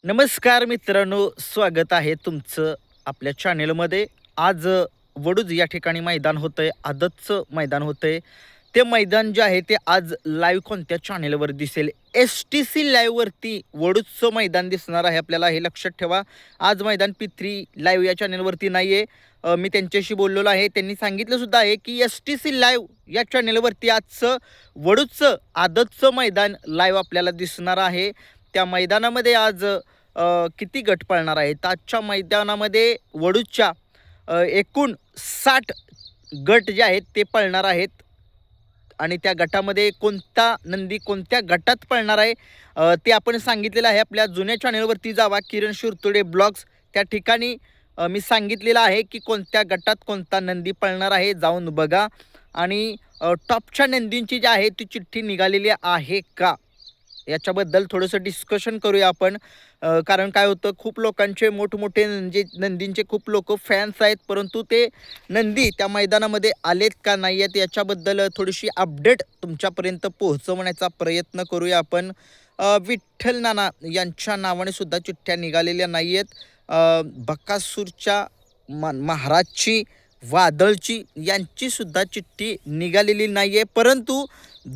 नमस्कार मित्रांनो, स्वागत आहे तुमचं आपल्या चॅनेलमध्ये. आज वडूज या ठिकाणी मैदान होतंय, आदतचं मैदान होतंय. ते मैदान जे आहे ते आज लाईव्ह कोणत्या चॅनेलवर दिसेल? STC लाईव्हवरती वडूजचं मैदान दिसणार आहे आपल्याला, हे लक्षात ठेवा. आज मैदान P3 लाईव्ह या चॅनेलवरती नाही आहे. मी त्यांच्याशी बोललेलो आहे. त्यांनी सांगितलं सुद्धा आहे की STC लाईव्ह या चॅनेलवरती आजचं वडूजचं आदतचं मैदान लाईव्ह आपल्याला दिसणार आहे. त्या मैदानामध्ये आज किती गट पळणार आहेत? आजच्या मैदानामध्ये वडूजच्या एकूण 60 गट जे आहेत ते पळणार आहेत. आणि त्या गटामध्ये कोणता नंदी कोणत्या गटात पळणार आहे ते आपण सांगितलेलं आहे. आपल्या जुन्या चॅनलवरती जावा, किरण शिरतोडे ब्लॉग्स, त्या ठिकाणी मी सांगितलेलं आहे की कोणत्या गटात कोणता नंदी पळणार आहे, जाऊन बघा. आणि टॉपच्या नंदींची जी आहे ती चिठ्ठी निघालेली आहे का, याच्याबद्दल थोडंसं डिस्कशन करूया आपण. कारण काय होतं, खूप लोकांचे मोठमोठे नंदींचे खूप लोक फॅन्स आहेत, परंतु ते नंदी त्या मैदानामध्ये आलेत का नाही आहेत याच्याबद्दल थोडीशी अपडेट तुमच्यापर्यंत पोहोचवण्याचा प्रयत्न करूया आपण. विठ्ठल नाना यांच्या नावाने सुद्धा चिठ्ठ्या निघालेल्या नाही आहेत. बकासूरच्या महाराजची, वादळची यांचीसुद्धा चिठ्ठी निघालेली नाही आहे. परंतु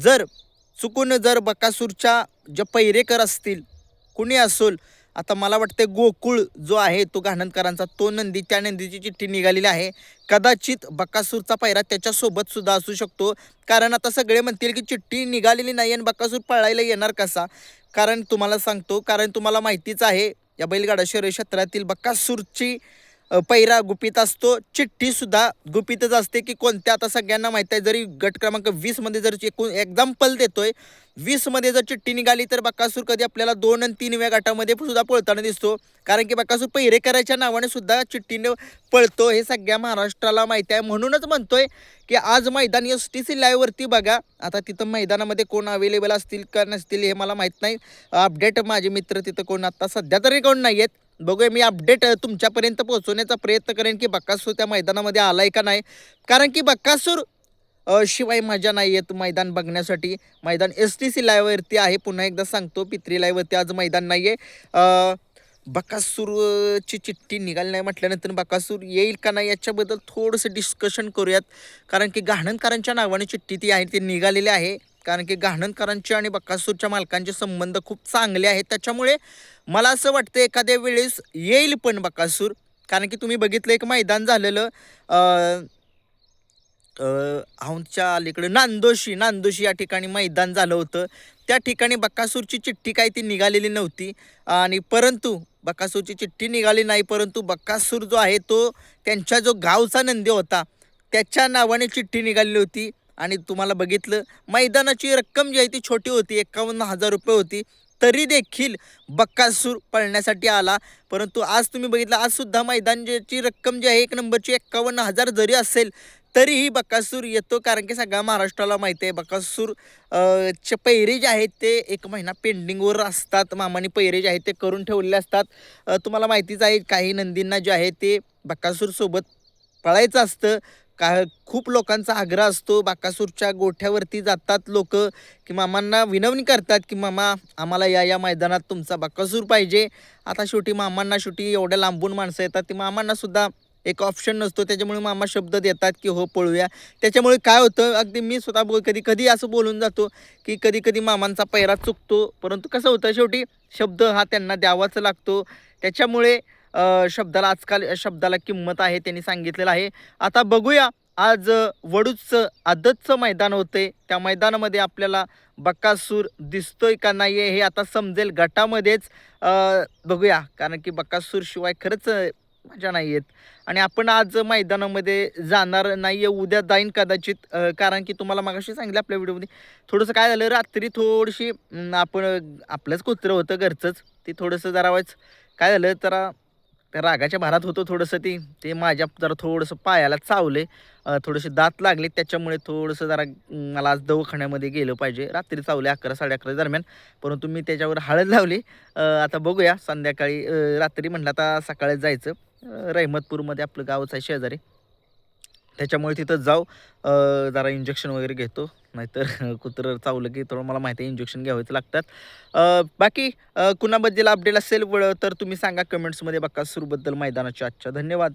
जर बकासूरच्या जे पैरेकर असतील, कुणी असेल, आता मला वाटतं गोकुळ जो आहे तो घाणंदकरांचा, तो नंदी, त्या नंदीची चिठ्ठी निघालेली आहे. कदाचित बकासूरचा पैरा त्याच्यासोबत सुद्धा असू शकतो. कारण आता सगळे म्हणतील की चिठ्ठी निघालेली नाही आणि बकासूर पळायला येणार कसा. कारण तुम्हाला सांगतो, कारण तुम्हाला माहितीच आहे या बैलगाडा शर्यत क्षेत्रातील बकासूरची पैरा गुपित असतो, चिठ्ठीसुद्धा गुपितच असते. की कोणत्या, आता सगळ्यांना माहीत आहे, जरी गट क्रमांक 20मध्ये जर एक्झाम्पल देतोय, 20मध्ये जर चिठ्ठी निघाली तर बकासूर कधी आपल्याला 2 आणि 3व्या गटामध्ये सुद्धा पळताना दिसतो. कारण की बकासूर पैरेकराच्या नावाने सुद्धा चिठ्ठीने पळतो, हे सगळ्या महाराष्ट्राला माहिती आहे. म्हणूनच म्हणतोय की आज मैदान STC लाईव्हवरती बघा. आता तिथं मैदानामध्ये कोण अवेलेबल असतील का नसतील हे मला माहीत नाही. अपडेट माझे मित्र तिथं कोण आता सध्या तरी कोण नाही आहेत. बघूया, मी अपडेट तुमच्यापर्यंत पोहोचवण्याचा प्रयत्न करेन की बकासूर त्या मैदानामध्ये आलाय का नाही. कारण की बकासूर शिवाय मजा नाही येत मैदान बघण्यासाठी. मैदान STC लाईव्हवरती आहे, पुन्हा एकदा सांगतो. P3 लाईव्हवरती आज मैदान नाही आहे. बकासूरची चिठ्ठी निघाली नाही म्हटल्यानंतर बकासूर येईल का नाही याच्याबद्दल थोडंसं डिस्कशन करूयात. कारण की घाणंदकरांच्या नावाने चिठ्ठी ती आहे, ती निघालेली आहे. कारण की घाणंदकरांचे आणि बकासूरच्या मालकांचे संबंध खूप चांगले आहेत. त्याच्यामुळे मला असं वाटतं एखाद्या वेळेस येईल पण बकासूर. कारण की तुम्ही बघितलं, एक मैदान झालेलं आमच्या अलीकडे नांदोशी या ठिकाणी मैदान झालं होतं. त्या ठिकाणी बकासूरची चिठ्ठी काही ती निघालेली नव्हती. आणि परंतु बकासूरची चिठ्ठी निघाली नाही, परंतु बकासूर जो आहे तो त्यांच्या जो गावचा नंदी होता त्याच्या नावाने चिठ्ठी निघालेली होती. आणि तुम्हाला बघितलं, मैदानाची रक्कम जी आहे ती छोटी होती, 51,000 रुपये होती. तरी देखील बकासूर पळण्यासाठी आला. परंतु आज तुम्ही बघितलं, आजसुद्धा मैदान ज्याची रक्कम जी आहे 1 नंबरची 51,000 जरी असेल तरीही बकासूर येतो. कारण की सगळ्या महाराष्ट्राला माहिती आहे बकासूर चे पैरे जे आहेत ते 1 महिना पेंडिंगवर असतात. मामानी पैरे जे आहेत ते करून ठेवलेले असतात. तुम्हाला माहितीच आहे, काही नंदींना जे आहे ते बकासूरसोबत पळायचं असतं. खूप लोकांचा आग्रह असतो, बकासूरच्या गोठ्यावरती जातात लोक, की मामांना विनवणी करतात की मामा आम्हाला या मैदानात तुमचा बकासूर पाहिजे. आता शेवटी मामांना, शेवटी एवढ्या लांबून माणसं येतात, ते मामांनासुद्धा एक ऑप्शन नसतो. त्याच्यामुळे मामा शब्द देतात की हो पळूया. त्याच्यामुळे काय होतं, अगदी मी स्वतः कधी कधी असं बोलून जातो की कधी कधी मामांचा पैरा चुकतो. परंतु कसं होतं, शेवटी शब्द हा त्यांना द्यावाच लागतो. त्याच्यामुळे शब्दाला किंमत आहे, त्यांनी सांगितलेलं आहे. आता बघूया, आज वडूजचं आदतचं मैदान होते, त्या मैदानामध्ये आपल्याला बकासूर दिसतोय का नाही आहे हे आता समजेल गटामध्येच. बघूया, कारण की बकासूर शिवाय खरंच मजा नाही येत. आणि आपण आज मैदानामध्ये जाणार नाही आहे, उद्या जाईन कदाचित. कारण की तुम्हाला मागाशी सांगितलं आपल्या व्हिडिओमध्ये, थोडंसं काय झालं, रात्री थोडीशी आपण आपलंच कुत्रं होतं घरचंच, ते थोडंसं जरा वेळेस काय झालं, जरा त्या रागाच्या भारात होतो थोडंसं, ते माझ्या जरा थोडंसं पायाला चावले, थोडेसे दात लागले. त्याच्यामुळे थोडंसं जरा मला आज दवाखान्यामध्ये गेलं पाहिजे. रात्री चावले 11-11:30 दरम्यान, परंतु मी त्याच्यावर हळद लावली. आता बघूया संध्याकाळी, रात्री म्हटलं आता सकाळी जायचं. रहमतपूरमध्ये आपलं गावच आहे शेजारी. त्याच्यामुळे तिथं जाऊ जरा इंजेक्शन वगैरे घेतो. नाहीतर कुत्रं चावलं की थोडं मला माहिती आहे इंजेक्शन घ्यावेच लागतात. बाकी कुणाबद्दल अपडेट असेल तर तुम्ही सांगा कमेंट्समध्ये. बकासूरबद्दल मैदानाच्या आजच्या. धन्यवाद.